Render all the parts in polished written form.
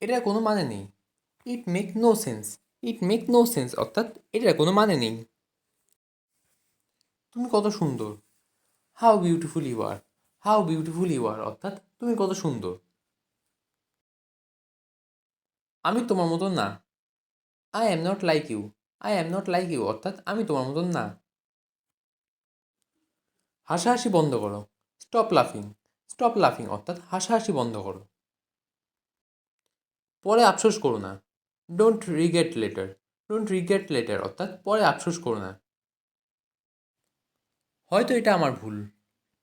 এটার কোনো মানে নেই। It make no sense. It make no sense অর্থাৎ এটার কোনো মানে নেই। তুমি কত সুন্দর। How beautiful you are. How beautiful you are অর্থাৎ তুমি কত সুন্দর। আমি তোমার মতন না। I am not like you. I am not like you অর্থাৎ আমি তোমার মতন না। হাসাহাসি বন্ধ করো। স্টপ লাফিং। স্টপ লাফিং অর্থাৎ হাসাহাসি বন্ধ করো। পরে আফসোস করো না। Don't regret later. Don't regret later অর্থাৎ পরে আফসোস করো না। হয়তো এটা আমার ভুল।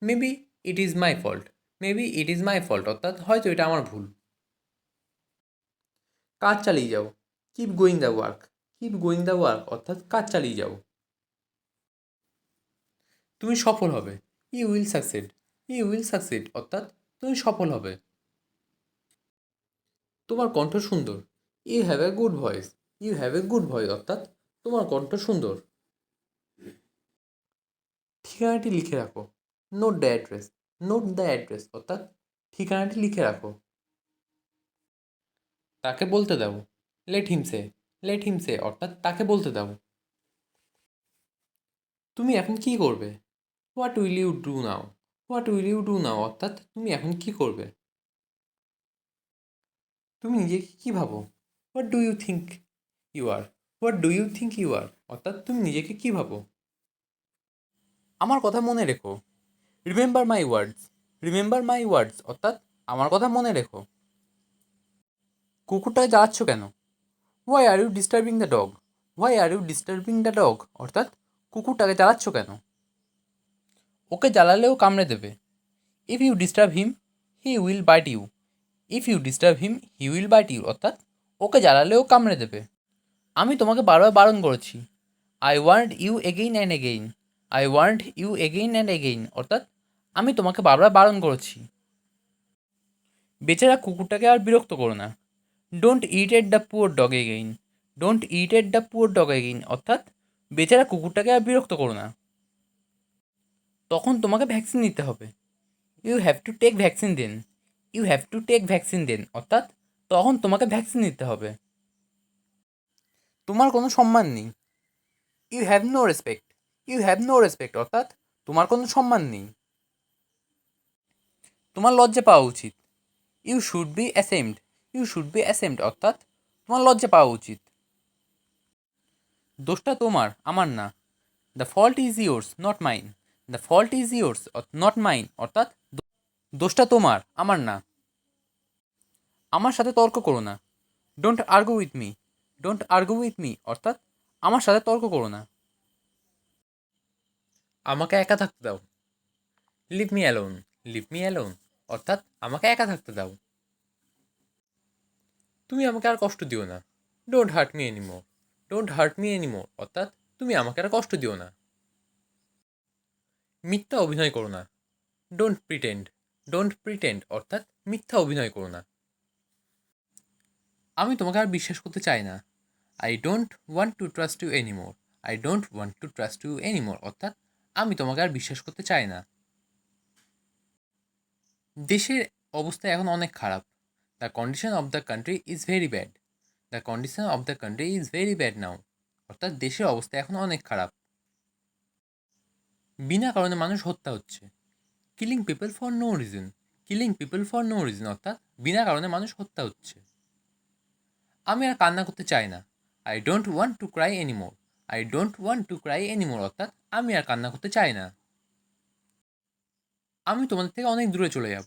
Maybe it is my fault. Maybe it is my fault অর্থাৎ হয়তো এটা আমার ভুল। কাজ চালিয়ে যাও। Keep going the work. Keep going the work অর্থাৎ কাজ চালিয়ে যাও। তুমি সফল হবে। You will succeed. You will succeed অর্থাৎ তুমি সফল হবে। তোমার কণ্ঠ সুন্দর। You have a good voice. You have a good voice অর্থাৎ তোমার কণ্ঠ সুন্দর। ঠিকানাটি লিখে রাখো। Note the address. Note the address অর্থাৎ ঠিকানাটি লিখে রাখো। তাকে বলতে দাও। লেট হিম সে। লেট হিম সে অর্থাৎ তাকে বলতে দাও। তুমি এখন কী করবে। What will you do now. What will you do now অর্থাৎ তুমি এখন কী করবে। তুমি নিজেকে কী ভাবো। What do you think you are. What do you think you are অর্থাৎ তুমি নিজেকে কী ভাবো। আমার কথা মনে রেখো। Remember my words. Remember my ওয়ার্ডস অর্থাৎ আমার কথা মনে রেখো। কুকুরটাকে জ্বালাচ্ছ কেন। Why are you disturbing the dog. Why are you disturbing the dog অর্থাৎ কুকুরটাকে জ্বালাচ্ছ কেন। ওকে জ্বালালেও কামড়ে দেবে। If you disturb him he will bite you. If you disturb him he will bite you অর্থাৎ ওকে জ্বালালেও কামড়ে দেবে। আমি তোমাকে বারবার বারণ করেছি। I want you again and again. I want you again and again অর্থাৎ আমি তোমাকে বারবার বারণ করেছি। বেচারা কুকুরটাকে আর বিরক্ত করো না। Don't irritate the poor dog again. Don't irritate the poor dog again অর্থাৎ বেচারা কুকুরটাকে আর বিরক্ত করো না। তখন তোমাকে ভ্যাকসিন নিতে হবে। You have to take vaccine then. You have to take vaccine then অর্থাৎ তখন তোমাকে ভ্যাকসিন নিতে হবে। তোমার কোনো সম্মান নেই। You have no respect. You have no respect অর্থাৎ তোমার কোনো সম্মান নেই। তোমার লজ্জা পাওয়া উচিত। You should be ashamed. You should be ashamed অর্থাৎ তোমার লজ্জা পাওয়া উচিত। দোষটা তোমার, আমার না। The fault is yours not mine. The fault is yours not mine অর্থাৎ দোষটা তোমার, আমার না। আমার সাথে তর্ক করো না। Don't argue with me. Don't argue with me অর্থাৎ আমার সাথে তর্ক করো না। আমাকে একা থাকতে দাও। Leave me alone. Leave me alone অর্থাৎ আমাকে একা থাকতে দাও। তুমি আমাকে আর কষ্ট দিও না। Don't hurt me anymore. Don't hurt me anymore অর্থাৎ তুমি আমাকে আর কষ্ট দিও না। মিথ্যা অভিনয় করো না। Don't pretend. ডোন্ট প্রিটেন্ড অর্থাৎ মিথ্যা অভিনয় করো না। আমি তোমাকে আর বিশ্বাস করতে চাই না। I don't want to trust you anymore. I don't want to trust you anymore অর্থাৎ আমি তোমাকে আর বিশ্বাস করতে চাই না। দেশের অবস্থা এখন অনেক খারাপ। The condition of the country is very bad. The condition of the country is very bad now অর্থাৎ দেশের অবস্থা এখন অনেক খারাপ। বিনা কারণে মানুষ হত্যা হচ্ছে। Killing people for no reason. Killing people for no reason অর্থাৎ বিনা কারণে মানুষ হত্যা হচ্ছে। আমি আর কান্না করতে চাই না। I don't want to cry anymore. I don't want to cry anymore অর্থাৎ আমি আর কান্না করতে চাই না। আমি তোমাদের থেকে অনেক দূরে চলে যাব।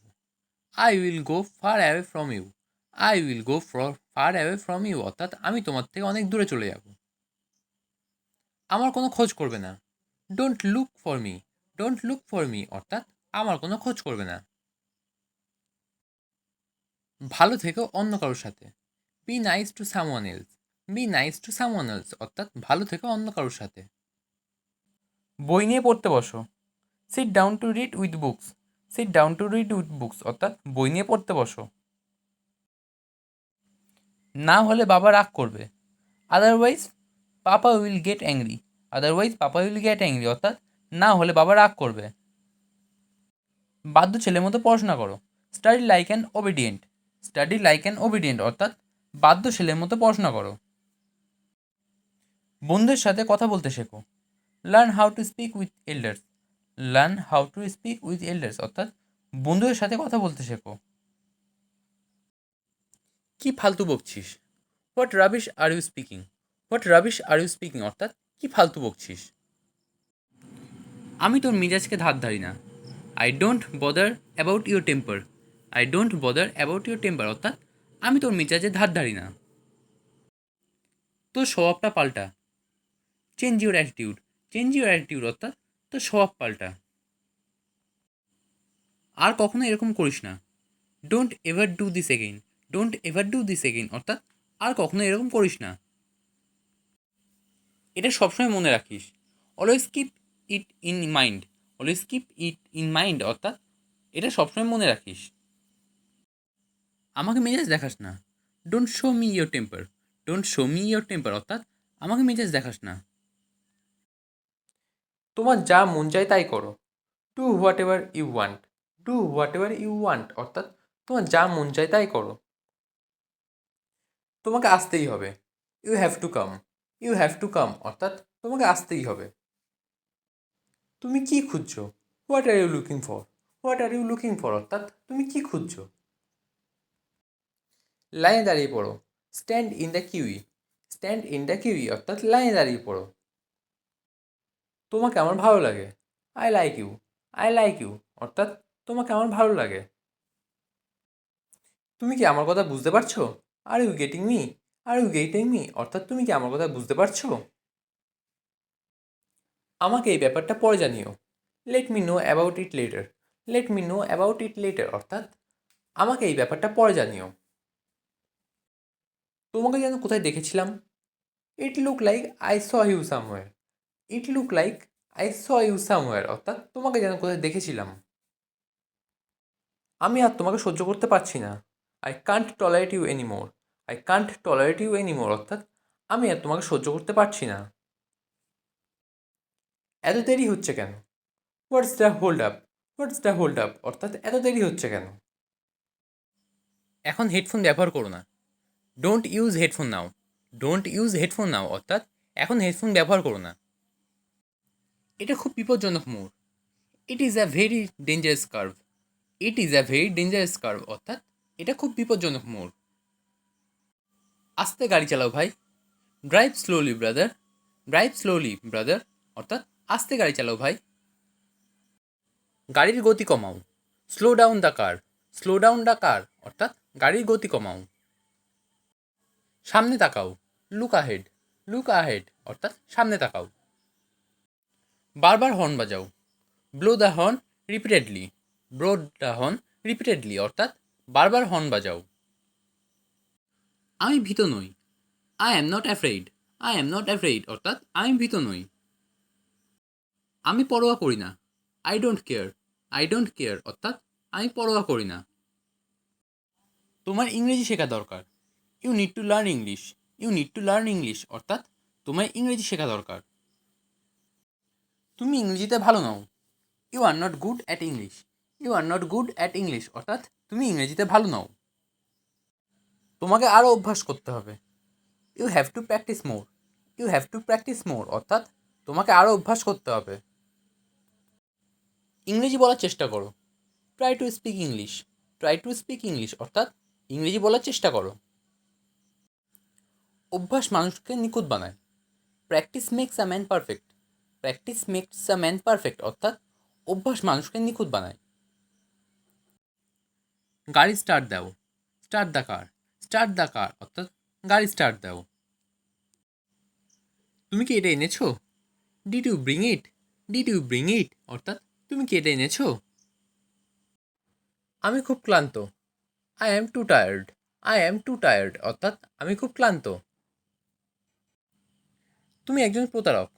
I will go far away from you. I will go far away from you অর্থাৎ আমি তোমার থেকে অনেক দূরে চলে যাব। আমার কোনো খোঁজ করবে না। Don't look for me. Don't look for me অর্থাৎ আমার কোনো খোঁজ করবে না। ভালো থেকো অন্য কারোর সাথে। Be nice to someone else. Be nice to someone else অর্থাৎ ভালো থেকো অন্য কারোর সাথে। বই নিয়ে পড়তে বসো। Sit down to read with books. Sit down to read with books অর্থাৎ বই নিয়ে পড়তে বসো। না হলে বাবা রাগ করবে। Otherwise papa will get angry. Otherwise papa will get angry অর্থাৎ না হলে বাবা রাগ করবে। বাধ্য ছেলের মতো পড়াশোনা করো। Study like an obedient. Study like an obedient অর্থাৎ বাধ্য ছেলের মতো পড়াশোনা করো। বন্ধুদের সাথে কথা বলতে শেখো। Learn how to speak with elders. Learn how to speak with elders অর্থাৎ বন্ধুদের সাথে কথা বলতে শেখো। কি ফালতু বকছিস? What rubbish are you speaking. What rubbish are you speaking অর্থাৎ কি ফালতু বকছিস? আমি তোর মেজাজকে ধার ধারি না। I don't bother about your temper. I don't bother about your temper অর্থাৎ আমি তোর মেজাজে ধার ধারি না। তোর স্বভাবটা পাল্টা। Change your attitude. Change your attitude অর্থাৎ তোর স্বভাব পাল্টা। আর কখনো এরকম করিস না। Don't ever do this again. Don't ever do this again অর্থাৎ আর কখনো এরকম করিস না। এটা সবসময় মনে রাখিস। Always keep it in mind. Always keep it in mind অর্থাৎ এটা সবসময় মনে রাখিস। আমাকে মেজাজ দেখাস না। Don't show me your temper. Don't show me your temper অর্থাৎ আমাকে মেজাজ দেখাস না। তোমার যা মন চায় তাই করো। Do whatever you want. Do whatever you want অর্থাৎ তোমার যা মন চায় তাই করো। তোমাকে আসতেই হবে। You have to come. You have to come অর্থাৎ তোমাকে আসতেই হবে। তুমি কি খুঁজছো? What are you looking for. What are you looking for অর্থাৎ তুমি কি খুঁজছো? লাইনে দাঁড়িয়ে পড়ো। Stand in the queue. Stand in the queue অর্থাৎ লাইনে দাঁড়িয়ে পড়ো। তোমাকে আমার ভালো লাগে। I like you. I like you অর্থাৎ তোমাকে আমার ভালো লাগে। তুমি কি আমার কথা বুঝতে পারছো? Are you getting me. Are you getting me অর্থাৎ তুমি কি আমার কথা বুঝতে পারছো? আমাকে এই ব্যাপারটা পরে জানিও। Let me know about it later. Let me know about it later অর্থাৎ আমাকে এই ব্যাপারটা পরে জানিও। তোমাকে যেন কোথায় দেখেছিলাম। It look like I saw you somewhere. It look like I saw you somewhere অর্থাৎ তোমাকে যেন কোথায় দেখেছিলাম। আমি আর তোমাকে সহ্য করতে পারছি না। I can't tolerate you anymore. I can't tolerate you anymore অর্থাৎ আমি আর তোমাকে সহ্য করতে পারছি না। এত দেরি হচ্ছে কেন? What's the hold up. What's the hold up অর্থাৎ এত দেরি হচ্ছে কেন? এখন হেডফোন ব্যবহার করো না। Don't use headphone now. Don't use headphone now অর্থাৎ এখন হেডফোন ব্যবহার করো না। এটা খুব বিপজ্জনক মোড়। It is a very dangerous curve. It is a very dangerous curve অর্থাৎ এটা খুব বিপজ্জনক মোড়। আস্তে গাড়ি চালাও ভাই। Drive slowly brother. Drive slowly brother অর্থাৎ আস্তে গাড়ি চালাও ভাই। গাড়ির গতি কমাও। Slow down the car. Slow down the car অর্থাৎ গাড়ির গতি কমাও। সামনে তাকাও। Look ahead. লুক আহেড অর্থাৎ সামনে তাকাও। বারবার হর্ন বাজাও। Blow the horn repeatedly. Blow the horn repeatedly অর্থাৎ বারবার হর্ন বাজাও। আমি ভীত নই। I am not afraid. I am not afraid অর্থাৎ আমি ভীত নই। আমি পরোয়া করি না। I don't care. I don't care অর্থাৎ আমি পরোয়া করি না। তোমার ইংরেজি শেখা দরকার। You need to learn English. You need to learn English অর্থাৎ তোমার ইংরেজি শেখা দরকার। তুমি ইংরেজিতে ভালো নও। You are not good at English. You are not good at English অর্থাৎ তুমি ইংরেজিতে ভালো নও। তোমাকে আরও অভ্যাস করতে হবে। You have to practise more. You have to practise more অর্থাৎ তোমাকে আরও অভ্যাস করতে হবে। ইংরেজি বলার চেষ্টা করো। Try to speak English. Try to speak English অর্থাৎ ইংরেজি বলার চেষ্টা করো। অভ্যাস মানুষকে নিখুঁত বানায়। Practice makes a man perfect. Practice makes a man perfect অর্থাৎ অভ্যাস মানুষকে নিখুঁত বানায়। গাড়ি স্টার্ট দাও। Start the car. Start the car অর্থাৎ গাড়ি স্টার্ট দাও। তুমি কি এটা এনেছো? Did you bring it. Did you bring it অর্থাৎ তুমি কি এটা এনেছো? আমি খুব ক্লান্ত। I am too tired. I am too tired অর্থাৎ আমি খুব ক্লান্ত। তুমি একজন প্রতারক।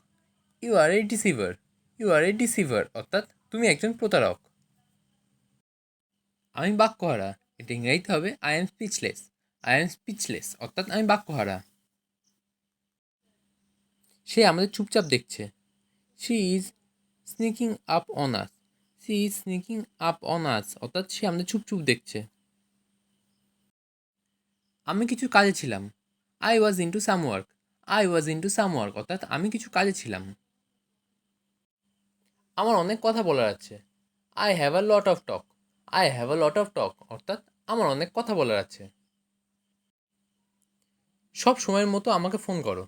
You are a deceiver. You are a deceiver অর্থাৎ তুমি একজন প্রতারক। আমি বাক্যহারা। এটা ইংরেজিতে হবে I am speechless. I am speechless অর্থাৎ আমি বাক্যহারা। সে আমাদের চুপচাপ দেখছে। She is sneaking up on us. She is sneaking up on us অর্থাৎ সে আমাদের চুপ চুপ দেখছে। আমি কিছু কাজে ছিলাম। I was into some work. I was into some work অর্থাৎ আমি কিছু কাজে ছিলাম। আমার অনেক কথা বলার আছে। I have a lot of talk. I have a lot of টক অর্থাৎ আমার অনেক কথা বলার আছে। সব সময়ের মতো আমাকে ফোন করো।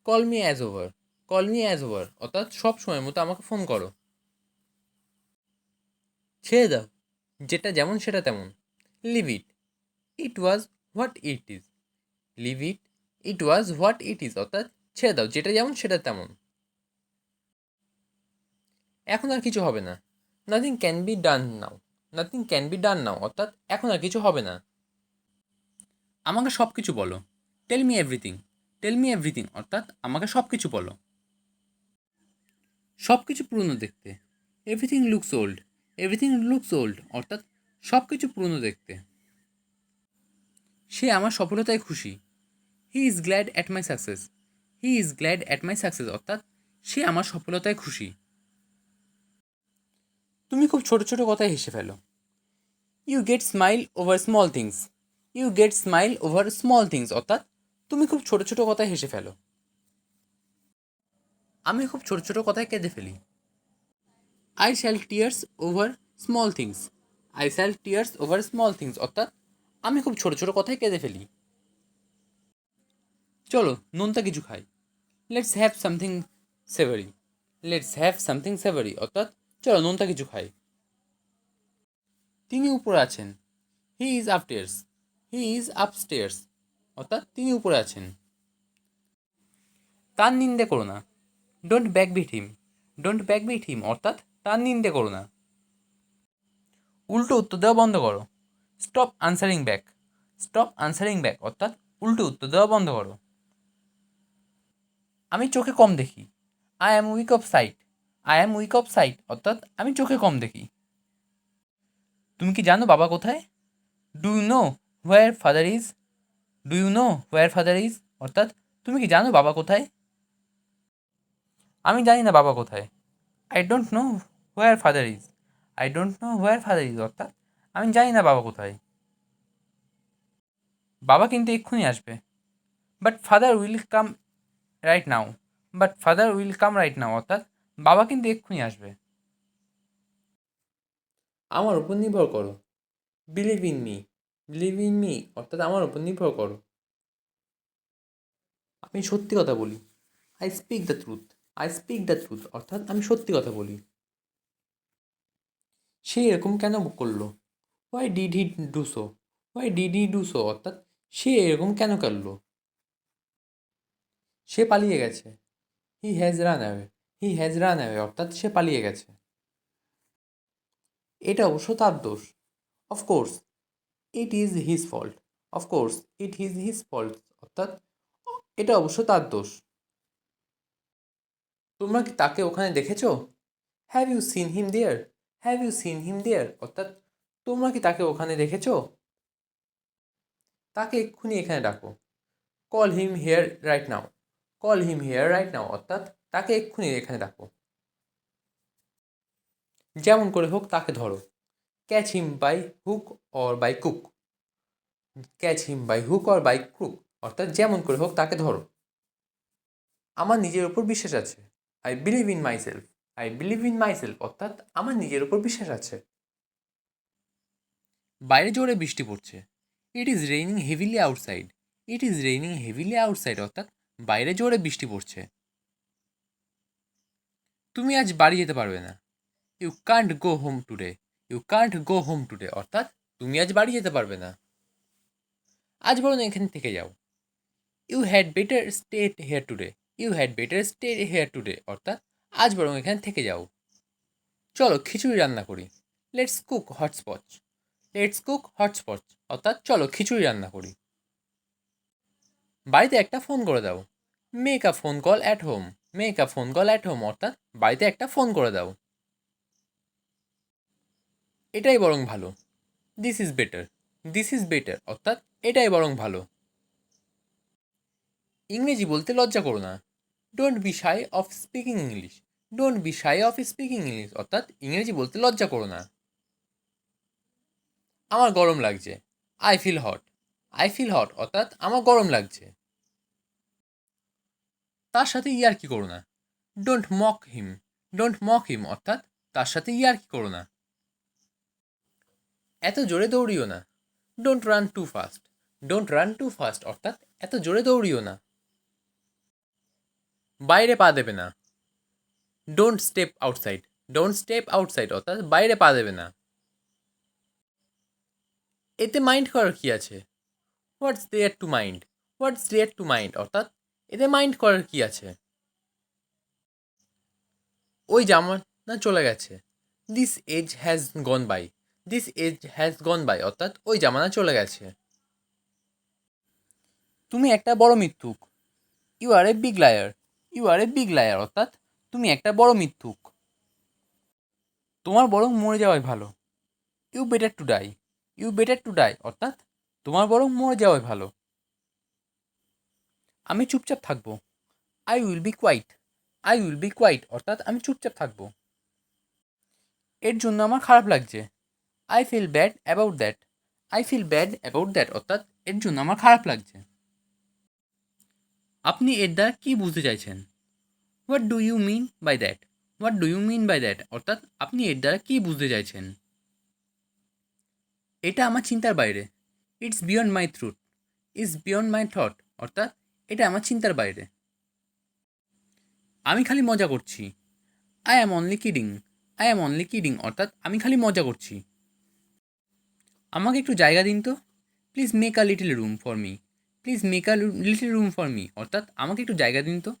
Call me as over. Call me as over অর্থাৎ সব সময়ের মতো আমাকে ফোন করো। ছেড়ে দাও, যেটা যেমন সেটা তেমন। Leave it, it was what it is. Leave it, it was what it is অর্থাৎ ছেড়ে দাও, যেটা যেমন সেটা তেমন। এখন আর কিছু হবে না। Nothing can be done now. Nothing can be done now অর্থাৎ এখন আর কিছু হবে না। আমাকে সব কিছু বলো। Tell me everything. Tell me everything অর্থাৎ আমাকে সব কিছু বলো। সব কিছু পুরনো দেখতে। Everything looks old. Everything looks old অর্থাৎ সব কিছু পুরনো দেখতে। সে আমার সফলতায় খুশি। He is glad at my success. He is glad at my success অর্থাৎ সে আমার সফলতায় খুশি। তুমি খুব ছোট ছোট কথায় হেসে ফেলো। You get smile over small things. You get smile over small things অর্থাৎ তুমি খুব ছোট ছোট কথায় হেসে ফেলো। আমি খুব ছোট ছোট কথায় কেঁদে ফেলি। I shall tears over small things. I shall tears over small things অর্থাৎ আমি খুব ছোট ছোট কথায় কেঁদে ফেলি। চলো নোনতা কিছু খাই। Let's have something savoury. Let's have something savoury অর্থাৎ চলো নোনতা কিছু খাই। তিনি উপরে আছেন। He is upstairs. He is upstairs অর্থাৎ তিনি উপরে আছেন। তার নিন্দে করো না। Don't ব্যাকবিট him. ডোন্ট ব্যাকবিট হিম অর্থাৎ তার নিন্দে করো না। উল্টো উত্তর দেওয়া বন্ধ করো। Stop answering back. Stop answering back অর্থাৎ উল্টো উত্তর দেওয়া বন্ধ করো। আমি চোখে কম দেখি। I am weak of sight. I am weak of sight অর্থাৎ আমি চোখে কম দেখি। তুমি কি জানো বাবা কোথায়? Do you know where father is? Do you know where father is অর্থাৎ তুমি কি জানো বাবা কোথায়? আমি জানি না বাবা কোথায়। I don't know where father is. I don't know where father is অর্থাৎ আমি জানি না বাবা কোথায়। বাবা কিন্তু এক্ষুনি আসবে। But father will come right now. But father will come right now অর্থাৎ বাবা কিন্তু এক্ষুনি আসবে। আমার উপর নির্ভর করো। Believe in me. Believe in me অর্থাৎ আমার উপর নির্ভর করো। আমি সত্যি কথা বলি। I speak the truth. I speak the truth অর্থাৎ আমি সত্যি কথা বলি। সে এরকম কেন করলো? Why did he do so? Why did he do so অর্থাৎ সে এরকম কেন করলো? সে পালিয়ে গেছে। He has run away. He has run away অর্থাৎ সে পালিয়ে গেছে। এটা অবশ্য তার দোষ। Of course it is his fault. Of course it is his fault অর্থাৎ এটা অবশ্য তার দোষ। তোমরা কি তাকে ওখানে দেখেছো? Have you seen him there? Have you seen him there অর্থাৎ তোমরা কি তাকে ওখানে দেখেছো? তাকে এক্ষুনি এখানে ডাকো। Call him hair right now. Call him hair right now অর্থাৎ তাকে এক্ষুনি এখানে ডাকো। যেমন করে হোক তাকে ধরো। Catch him by hook or by cook. Catch him by hook or by crook অর্থাৎ যেমন করে হোক তাকে ধরো। আমার নিজের ওপর বিশ্বাস আছে। I believe in my self. I believe in my self অর্থাৎ আমার নিজের ওপর বিশ্বাস আছে। বাইরে জোরে বৃষ্টি পড়ছে। It is raining heavily outside. It is raining heavily outside অর্থাৎ বাইরে জোরে বৃষ্টি পড়ছে। তুমি আজ বাড়ি যেতে পারবে না। You can't go home today. You can't go home today অর্থাৎ তুমি আজ বাড়ি যেতে পারবে না। আজ বরং এখানে থেকে যাও। You had better stay here today. You had better stay here today অর্থাৎ আজ বরং এখানে থেকে যাও। চলো খিচুড়ি রান্না করি। Let's cook hotchpotch. Let's cook hotchpotch অর্থাৎ চলো খিচুড়ি রান্না করি। বাড়িতে একটা ফোন করে দাও। Make a phone call at home. Make a phone call at home অর্থাৎ বাড়িতে একটা ফোন করে দাও। এটাই বরং ভালো। This is better. This is better অর্থাৎ এটাই বরং ভালো। ইংরেজি বলতে লজ্জা করো না। Don't be shy of speaking English. Don't be shy of speaking English অর্থাৎ ইংরেজি বলতে লজ্জা করো না। আমার গরম লাগছে। I feel hot. I feel hot অর্থাৎ আমার গরম লাগছে। তার সাথে ইয়ার্কি করো না। Don't mock him. Don't mock him অর্থাৎ তার সাথে ইয়ার্কি করো না। এত জোরে দৌড়িও না। Don't run too fast. Don't run too fast অর্থাৎ এত জোরে দৌড়িও না। বাইরে পা দেবে না। Don't step outside. Don't step outside অর্থাৎ বাইরে পা দেবে না। এতে মাইন্ড করার কী আছে? What's there to mind. What's there to mind অর্থাৎ এতে মাইন্ড করার কী আছে? ওই জামানা চলে গেছে। This age has gone by. This age has gone by অর্থাৎ ওই জামানা চলে গেছে। তুমি একটা বড় মিথ্যুক। You are a big liar. You are a big liar অর্থাৎ তুমি একটা বড় মিথ্যুক। তোমার বরং মরে যাওয়াই ভালো। You better to die. You better to die অর্থাৎ তোমার বরং মরে যাওয়াই ভালো। আমি চুপচাপ থাকবো। I will be quiet. I will be quiet অর্থাৎ আমি চুপচাপ থাকবো। এর জন্য আমার খারাপ লাগছে। I feel bad about that. I feel bad about that অর্থাৎ এর জন্য আমার খারাপ লাগছে। আপনি এর দ্বারা কী বুঝতে চাইছেন? What do you mean by that? What do you mean by that অর্থাৎ আপনি এর দ্বারা কী বুঝতে চাইছেন? এটা আমার চিন্তার বাইরে। It's beyond my থ্রুট। It's beyond my thought অর্থাৎ এটা আমার চিন্তার বাইরে। আমি খালি মজা করছি। I am only kidding. I am only kidding অর্থাৎ আমি খালি মজা করছি। আমাকে একটু জায়গা দিন তো। Please make a little room for me. Please make a little room for me অর্থাৎ আমাকে একটু জায়গা দিন তো।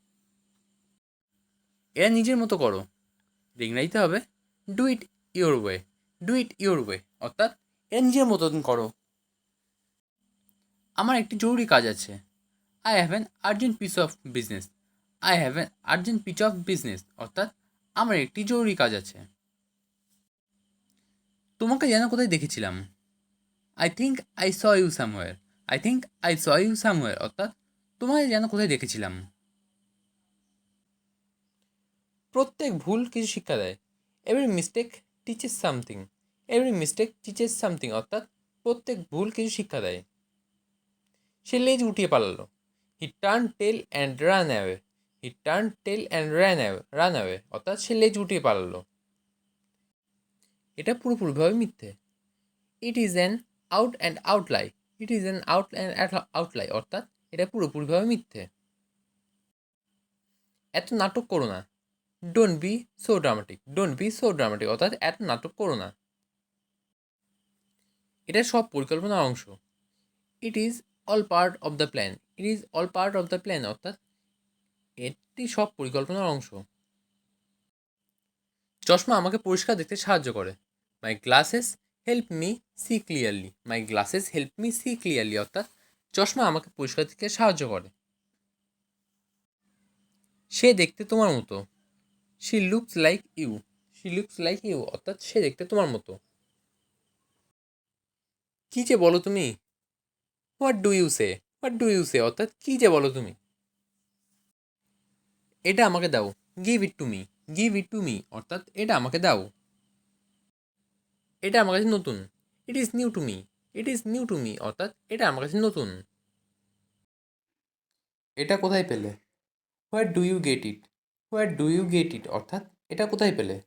এরা নিজের মতো করো। ইংরাজিতে হবে do it your way. Do it your way অর্থাৎ এরা নিজের মতন করো। আমার একটি জরুরি কাজ আছে। I have an urgent piece of business. I have an urgent piece of business অর্থাৎ আমার একটি জরুরি কাজ আছে। তোমাকে যেন কোথায় দেখেছিলাম। I think I saw you somewhere. I think I saw you somewhere অর্থাৎ তোমাকে যেন কোথায় দেখেছিলাম। প্রত্যেক ভুল কিছু শিক্ষা দেয়। Every mistake teaches something. Every mistake teaches something অর্থাৎ প্রত্যেক ভুল কিছু শিক্ষা দেয়। সে লেজ উঠিয়ে পালালো। He turn tail and run away. He turn tail and run away অর্থাৎ সে লেজ উঠিয়ে পালালো। এটা পুরোপুরিভাবে মিথ্যে। It is an out and out lie. It is an out and out lie অর্থাৎ এটা পুরোপুরিভাবে মিথ্যে। এত নাটক করো না। Don't be so dramatic. Don't be so dramatic অর্থাৎ এত নাটক করো না। এটা সব পরিকল্পনার অংশ। It is all part of the plan. It is all part of the plan অর্থাৎ এটি সব পরিকল্পনার অংশ। চশমা আমাকে পরিষ্কার দেখতে সাহায্য করে। My glasses help me see clearly. My glasses help me see clearly অর্থাৎ চশমা আমাকে পরিষ্কার দেখতে সাহায্য করে। সে দেখতে তোমার মতো। She looks like you. She looks like you অর্থাৎ সে দেখতে তোমার মতো। কী যে বলো তুমি? What do you say? What do you say অর্থাৎ কী যে বলো তুমি? এটা আমাকে দাও। Give it to me. Give it to me অর্থাৎ এটা আমাকে দাও। এটা আমার কাছে নতুন। It is new to me. It is new to me অর্থাৎ এটা আমার কাছে নতুন। এটা কোথায় পেলে? Where do you get it? Where do you get it অর্থাৎ এটা কোথায় পেলে?